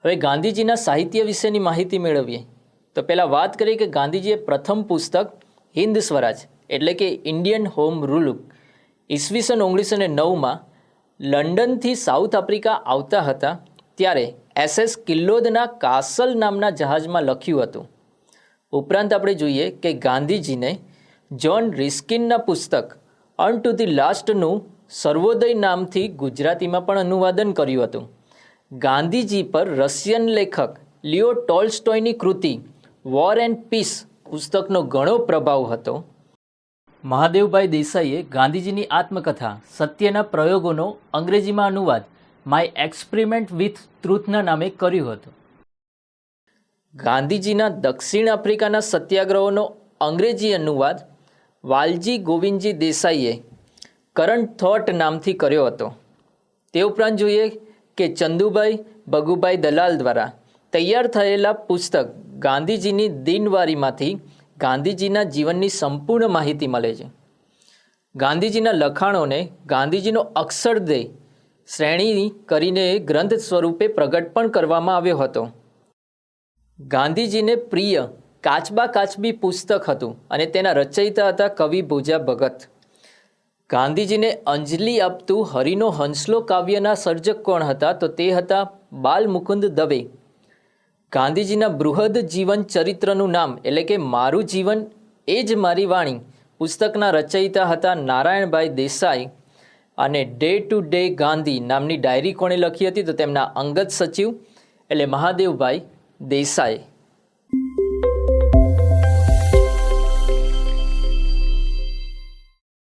હવે ગાંધીજીના સાહિત્ય વિશેની માહિતી મેળવીએ તો પહેલાં વાત કરીએ કે ગાંધીજીએ પ્રથમ પુસ્તક હિન્દ સ્વરાજ એટલે કે ઇન્ડિયન હોમ રૂલ ઈસવીસન 1909માં લંડનથી સાઉથ આફ્રિકા આવતા હતા ત્યારે SS કિલ્લોદના કાસલ નામના જહાજમાં લખ્યું હતું. ઉપરાંત આપણે જોઈએ કે ગાંધીજીને જ્હોન રિસ્કિનના પુસ્તક અન ટુ ધી લાસ્ટનું સર્વોદય નામથી ગુજરાતીમાં પણ અનુવાદન કર્યું હતું. ગાંધીજી પર રશિયન લેખક લિયો ટોલ્સ્ટોયની કૃતિ વોર એન્ડ પીસ પુસ્તકનો ઘણો પ્રભાવ હતો. મહાદેવભાઈ દેસાઈએ ગાંધીજીની આત્મકથા સત્યના પ્રયોગોનો અંગ્રેજીમાં અનુવાદ માય એક્સપેરિમેન્ટ વિથ ટ્રુથના નામે કર્યું હતું. ગાંધીજીના દક્ષિણ આફ્રિકાના સત્યાગ્રહોનો અંગ્રેજી અનુવાદ વાલજી ગોવિંદજી દેસાઈએ કરંટ થોટ નામથી કર્યો હતો. તે ઉપરાંત જોઈએ કે ચંદુભાઈ ભગુભાઈ દલાલ દ્વારા તૈયાર થયેલા પુસ્તક ગાંધીજીની દિનવારીમાંથી ગાંધીજીના જીવનની સંપૂર્ણ માહિતી મળે છે. ગાંધીજીના લખાણોને ગાંધીજીનો અક્ષરદેહ શ્રેણી કરીને ગ્રંથ સ્વરૂપે પ્રગટ પણ કરવામાં આવ્યો હતો. ગાંધીજીને પ્રિય કાચબા કાચબી પુસ્તક હતું અને તેના રચયિતા હતા કવિ ભોજા ભગત. ગાંધીજીને અંજલિ આપતું હરિનો હંસલો કાવ્યના સર્જક કોણ હતા તો તે હતા બાલ મુકુંદ દવે. ગાંધીજીના બૃહદ જીવન ચરિત્રનું નામ એટલે કે મારું જીવન એ જ મારી વાણી પુસ્તકના રચયિતા હતા નારાયણભાઈ દેસાઈ અને ડે ટુ ડે ગાંધી નામની ડાયરી કોણે લખી હતી તો તેમના અંગત સચિવ એટલે મહાદેવભાઈ દેસાઈ.